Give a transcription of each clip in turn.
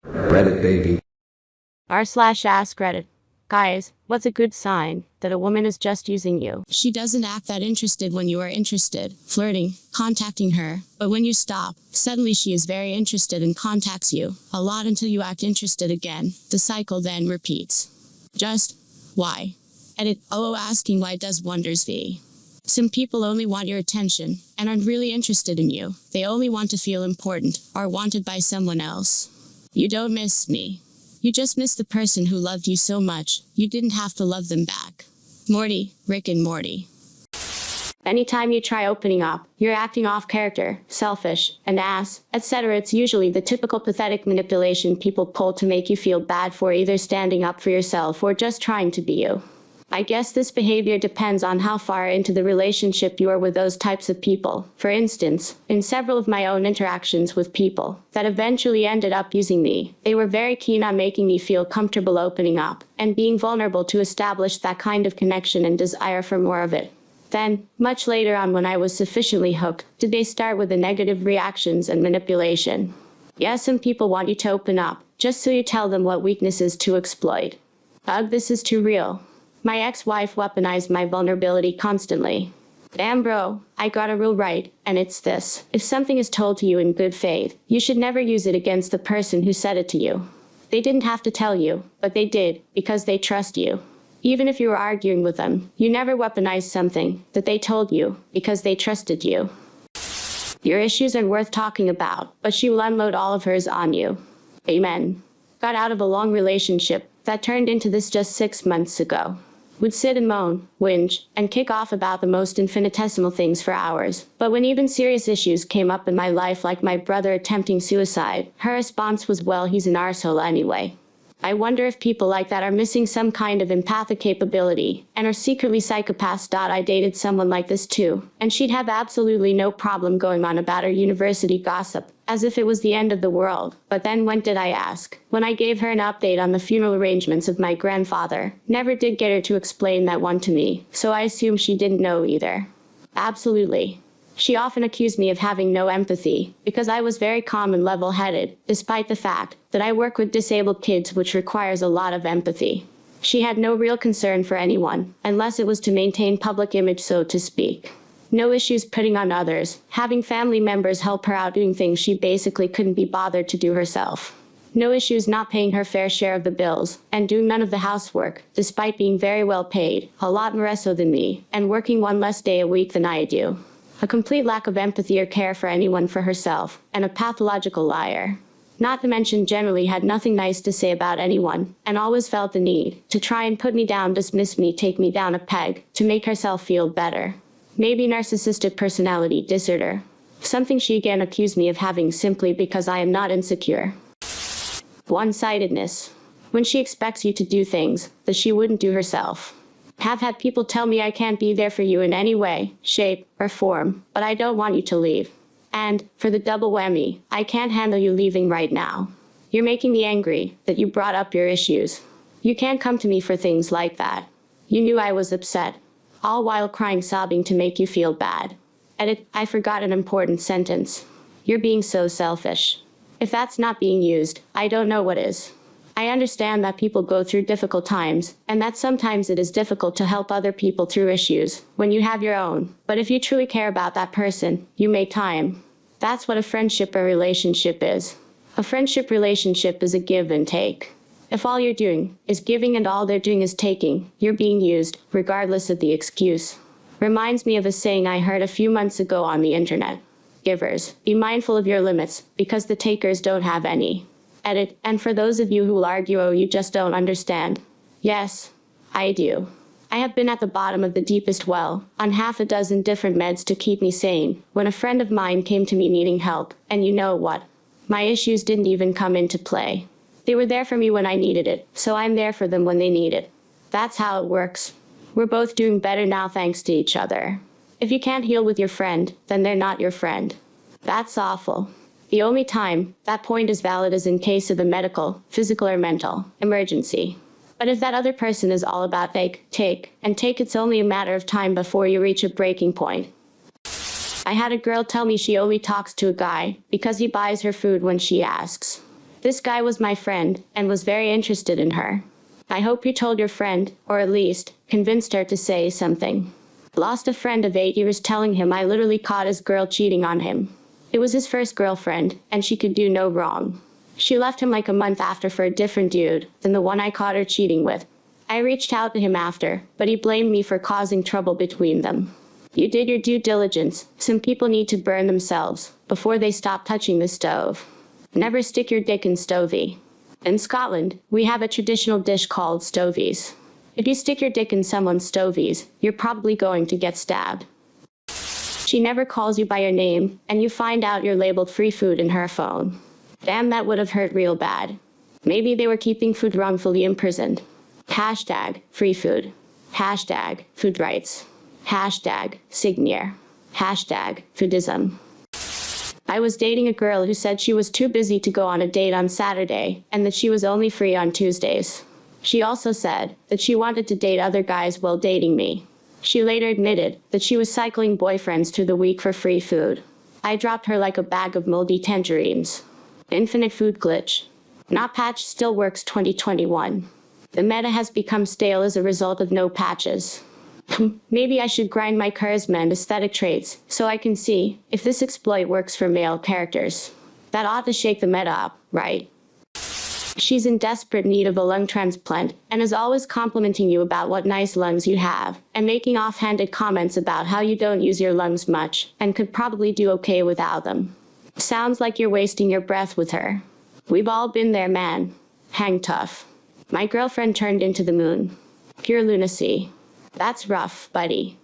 Reddit baby. r/Askreddit. Guys, what's a good sign that a woman is just using you? She doesn't act that interested when you are interested, flirting, contacting her, but when you stop, suddenly she is very interested and contacts you a lot until you act interested again. The cycle then repeats. Just why? Edit. Asking why does wonders v. Some people only want your attention and aren't really interested in you. They only want to feel important or wanted by someone else. You don't miss me. You just miss the person who loved you so much, you didn't have to love them back. Morty, Rick and Morty. Anytime you try opening up, you're acting off character, selfish, an ass, etc. It's usually the typical pathetic manipulation people pull to make you feel bad for either standing up for yourself or just trying to be you. I guess this behavior depends on how far into the relationship you are with those types of people. For instance, in several of my own interactions with people that eventually ended up using me, they were very keen on making me feel comfortable opening up and being vulnerable to establish that kind of connection and desire for more of it. Then, much later on when I was sufficiently hooked, did they start with the negative reactions and manipulation. Yes, some people want you to open up, just so you tell them what weaknesses to exploit. Ugh, this is too real. My ex-wife weaponized my vulnerability constantly. Damn bro, I got a rule right, and it's this. If something is told to you in good faith, you should never use it against the person who said it to you. They didn't have to tell you, but they did, because they trust you. Even if you were arguing with them, you never weaponize something that they told you, because they trusted you. Your issues are worth talking about, but she will unload all of hers on you. Amen. Got out of a long relationship that turned into this just 6 months ago. Would sit and moan, whinge, and kick off about the most infinitesimal things for hours. But when even serious issues came up in my life, like my brother attempting suicide, her response was, well, he's an arsehole anyway. I wonder if people like that are missing some kind of empathic capability and are secretly psychopaths. I dated someone like this too, and she'd have absolutely no problem going on about her university gossip, as if it was the end of the world. But then when did I ask? When I gave her an update on the funeral arrangements of my grandfather. Never did get her to explain that one to me, so I assume she didn't know either. Absolutely. She often accused me of having no empathy, because I was very calm and level-headed, despite the fact that I work with disabled kids, which requires a lot of empathy. She had no real concern for anyone, unless it was to maintain public image, so to speak. No issues putting on others, having family members help her out doing things she basically couldn't be bothered to do herself. No issues not paying her fair share of the bills, and doing none of the housework, despite being very well paid, a lot more so than me, and working one less day a week than I do. A complete lack of empathy or care for anyone for herself, and a pathological liar. Not to mention generally had nothing nice to say about anyone, and always felt the need to try and put me down, dismiss me, take me down a peg, to make herself feel better. Maybe narcissistic personality disorder. Something she again accused me of having simply because I am not insecure. One-sidedness. When she expects you to do things that she wouldn't do herself. Have had people tell me I can't be there for you in any way, shape, or form, but I don't want you to leave. And, for the double whammy, I can't handle you leaving right now. You're making me angry that you brought up your issues. You can't come to me for things like that. You knew I was upset. All while crying, sobbing to make you feel bad. Edit. I forgot an important sentence. You're being so selfish. If that's not being used, I don't know what is. I understand that people go through difficult times, and that sometimes it is difficult to help other people through issues when you have your own. But if you truly care about that person, you make time. That's what a friendship or relationship is. A friendship relationship is a give and take. If all you're doing is giving and all they're doing is taking, you're being used, regardless of the excuse. Reminds me of a saying I heard a few months ago on the internet. Givers, be mindful of your limits, because the takers don't have any. Edit. And for those of you who will argue, oh, you just don't understand. Yes, I do. I have been at the bottom of the deepest well, on half a dozen different meds to keep me sane, when a friend of mine came to me needing help, and you know what? My issues didn't even come into play. They were there for me when I needed it, so I'm there for them when they need it. That's how it works. We're both doing better now thanks to each other. If you can't heal with your friend, then they're not your friend. That's awful. The only time that point is valid is in case of a medical, physical, or mental emergency. But if that other person is all about take, it's only a matter of time before you reach a breaking point. I had a girl tell me she only talks to a guy because he buys her food when she asks. This guy was my friend and was very interested in her. I hope you told your friend, or at least, convinced her to say something. Lost a friend of 8 years telling him I literally caught his girl cheating on him. It was his first girlfriend, and she could do no wrong. She left him like a month after for a different dude than the one I caught her cheating with. I reached out to him after, but he blamed me for causing trouble between them. You did your due diligence. Some people need to burn themselves before they stop touching the stove. Never stick your dick in stovey. In Scotland, we have a traditional dish called stovies. If you stick your dick in someone's stovies, you're probably going to get stabbed. She never calls you by your name, and you find out you're labeled free food in her phone. Damn, that would have hurt real bad. Maybe they were keeping food wrongfully imprisoned. Hashtag free food. Hashtag food rights. Hashtag Signier. Hashtag foodism. I was dating a girl who said she was too busy to go on a date on Saturday and that she was only free on Tuesdays. She also said that she wanted to date other guys while dating me. She later admitted that she was cycling boyfriends through the week for free food. I dropped her like a bag of moldy tangerines. Infinite food glitch. Not patch still works 2021. The meta has become stale as a result of no patches. Maybe I should grind my charisma and aesthetic traits so I can see if this exploit works for male characters. That ought to shake the meta up, right? She's in desperate need of a lung transplant and is always complimenting you about what nice lungs you have and making offhanded comments about how you don't use your lungs much and could probably do okay without them. Sounds like you're wasting your breath with her. We've all been there, man. Hang tough. My girlfriend turned into the moon. Pure lunacy. That's rough, buddy.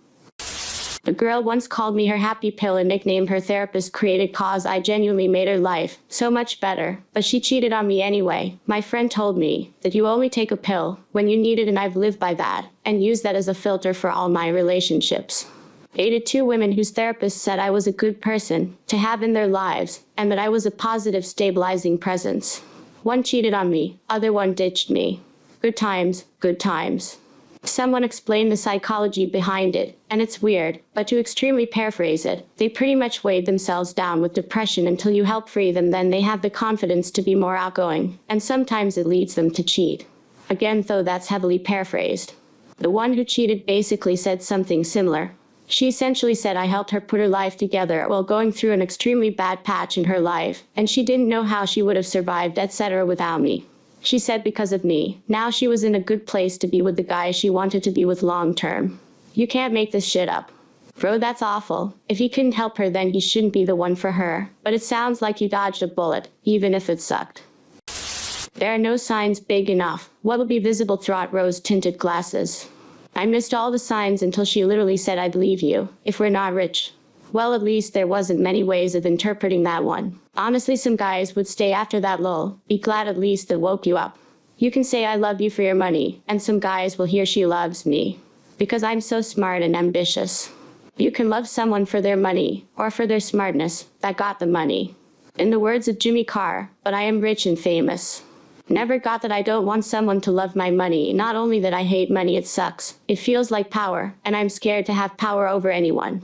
A girl once called me her happy pill, a nickname her therapist created cause I genuinely made her life so much better, but she cheated on me anyway. My friend told me that you only take a pill when you need it, and I've lived by that and used that as a filter for all my relationships. Dated 2 women whose therapists said I was a good person to have in their lives and that I was a positive stabilizing presence. One cheated on me, other one ditched me. Good times, good times. Someone explained the psychology behind it, and it's weird, but to extremely paraphrase it, they pretty much weighed themselves down with depression until you help free them, then they have the confidence to be more outgoing, and sometimes it leads them to cheat. Again, though, that's heavily paraphrased. The one who cheated basically said something similar. She essentially said I helped her put her life together while going through an extremely bad patch in her life, and she didn't know how she would have survived, etc. without me. She said because of me, now she was in a good place to be with the guy she wanted to be with long term. You can't make this shit up. Bro, that's awful. If he couldn't help her, then he shouldn't be the one for her. But it sounds like you dodged a bullet, even if it sucked. There are no signs big enough. What will be visible throughout rose-tinted glasses? I missed all the signs until she literally said I'd leave you, if we're not rich. Well, at least there wasn't many ways of interpreting that one. Honestly, some guys would stay after that lol. Be glad at least it woke you up. You can say I love you for your money, and some guys will hear she loves me. Because I'm so smart and ambitious. You can love someone for their money, or for their smartness, that got the money. In the words of Jimmy Carr, but I am rich and famous. Never got that I don't want someone to love my money. Not only that I hate money, it sucks. It feels like power, and I'm scared to have power over anyone.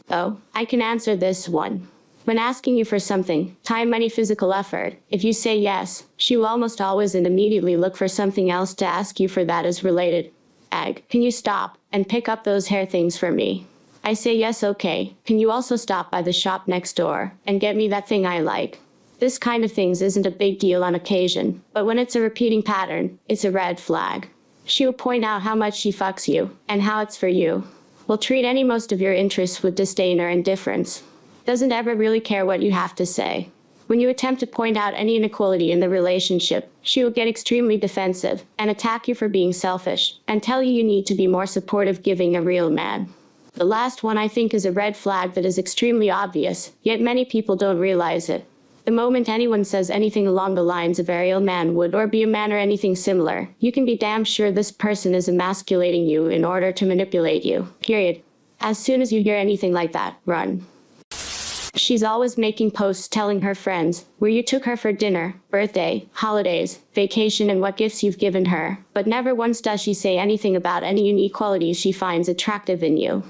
Oh, I can answer this one. When asking you for something, time, money, physical effort, if you say yes, she will almost always and immediately look for something else to ask you for that is related. Ag, can you stop and pick up those hair things for me? I say yes, okay. Can you also stop by the shop next door and get me that thing I like? This kind of things isn't a big deal on occasion, but when it's a repeating pattern, it's a red flag. She will point out how much she fucks you and how it's for you. Will treat any most of your interests with disdain or indifference. Doesn't ever really care what you have to say. When you attempt to point out any inequality in the relationship, she will get extremely defensive and attack you for being selfish and tell you you need to be more supportive, giving a real man. The last one I think is a red flag that is extremely obvious, yet many people don't realize it. The moment anyone says anything along the lines of a real man would or be a man or anything similar, you can be damn sure this person is emasculating you in order to manipulate you. Period. As soon as you hear anything like that, run. She's always making posts telling her friends where you took her for dinner, birthday, holidays, vacation, and what gifts you've given her, but never once does she say anything about any unique qualities she finds attractive in you.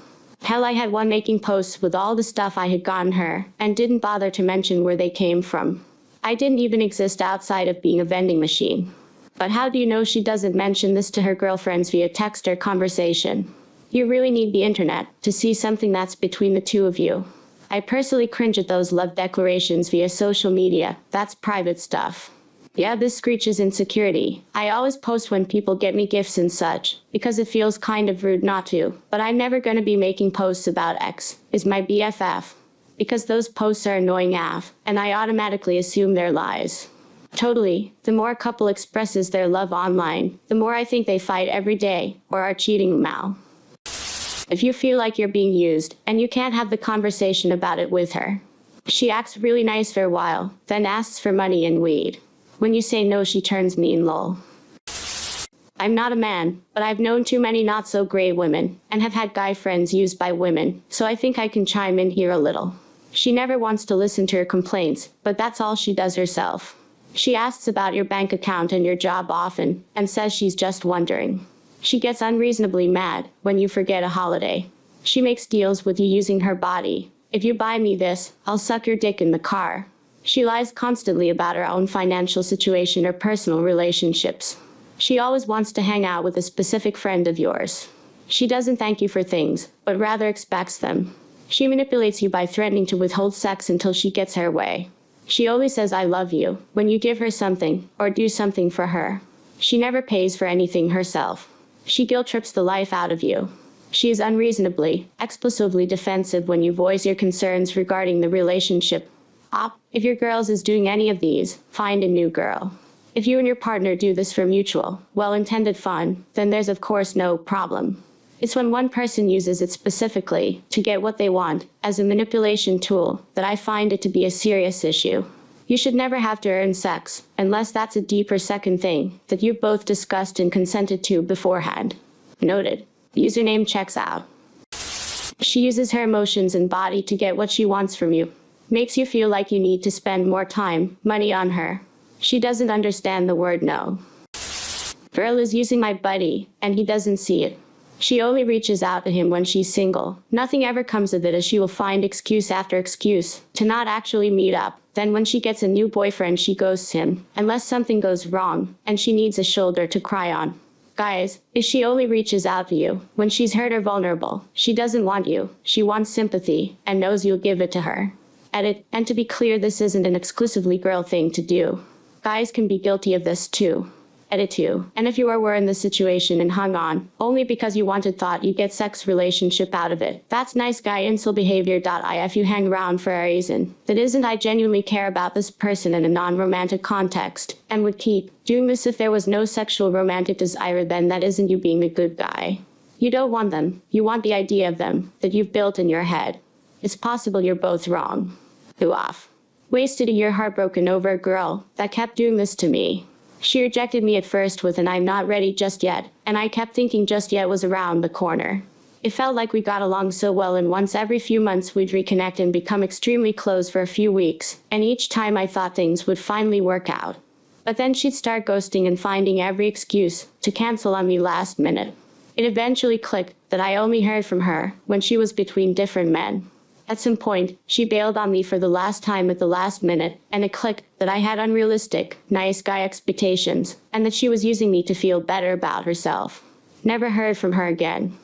Hell, I had one making posts with all the stuff I had gotten her, and didn't bother to mention where they came from. I didn't even exist outside of being a vending machine. But how do you know she doesn't mention this to her girlfriends via text or conversation? You really need the internet to see something that's between the two of you. I personally cringe at those love declarations via social media. That's private stuff. Yeah, this screeches insecurity. I always post when people get me gifts and such, because it feels kind of rude not to, but I'm never gonna be making posts about X, is my BFF. Because those posts are annoying AF, and I automatically assume they're lies. Totally, the more a couple expresses their love online, the more I think they fight every day, or are cheating Mal. If you feel like you're being used, and you can't have the conversation about it with her. She acts really nice for a while, then asks for money and weed. When you say no, she turns mean lol. I'm not a man, but I've known too many not so great women, and have had guy friends used by women, so I think I can chime in here a little. She never wants to listen to her complaints, but that's all she does herself. She asks about your bank account and your job often, and says she's just wondering. She gets unreasonably mad when you forget a holiday. She makes deals with you using her body. If you buy me this, I'll suck your dick in the car. She lies constantly about her own financial situation or personal relationships. She always wants to hang out with a specific friend of yours. She doesn't thank you for things, but rather expects them. She manipulates you by threatening to withhold sex until she gets her way. She only says I love you when you give her something or do something for her. She never pays for anything herself. She guilt trips the life out of you. She is unreasonably, explicitly defensive when you voice your concerns regarding the relationship. If your girls is doing any of these, find a new girl. If you and your partner do this for mutual, well-intended fun, then there's of course no problem. It's when one person uses it specifically to get what they want as a manipulation tool that I find it to be a serious issue. You should never have to earn sex, unless that's a deeper second thing that you've both discussed and consented to beforehand. Noted. Username checks out. She uses her emotions and body to get what she wants from you. Makes you feel like you need to spend more time, money on her. She doesn't understand the word no. Girl is using my buddy, and he doesn't see it. She only reaches out to him when she's single. Nothing ever comes of it, as she will find excuse after excuse to not actually meet up. Then when she gets a new boyfriend, she ghosts him, unless something goes wrong, and she needs a shoulder to cry on. Guys, if she only reaches out to you when she's hurt or vulnerable, she doesn't want you. She wants sympathy, and knows you'll give it to her. Edit, and to be clear, this isn't an exclusively girl thing to do. Guys can be guilty of this too. Edit 2. And if you were in this situation and hung on, only because you thought you'd get sex relationship out of it, that's nice guy incel behavior. If you hang around for a reason that isn't I genuinely care about this person in a non-romantic context, and would keep doing this if there was no sexual romantic desire, then that isn't you being a good guy. You don't want them, you want the idea of them that you've built in your head. It's possible you're both wrong. Who off. Wasted a year heartbroken over a girl that kept doing this to me. She rejected me at first with an I'm not ready just yet, and I kept thinking just yet was around the corner. It felt like we got along so well, and once every few months we'd reconnect and become extremely close for a few weeks, and each time I thought things would finally work out. But then she'd start ghosting and finding every excuse to cancel on me last minute. It eventually clicked that I only heard from her when she was between different men. At some point, she bailed on me for the last time at the last minute, and it clicked that I had unrealistic, nice guy expectations, and that she was using me to feel better about herself. Never heard from her again.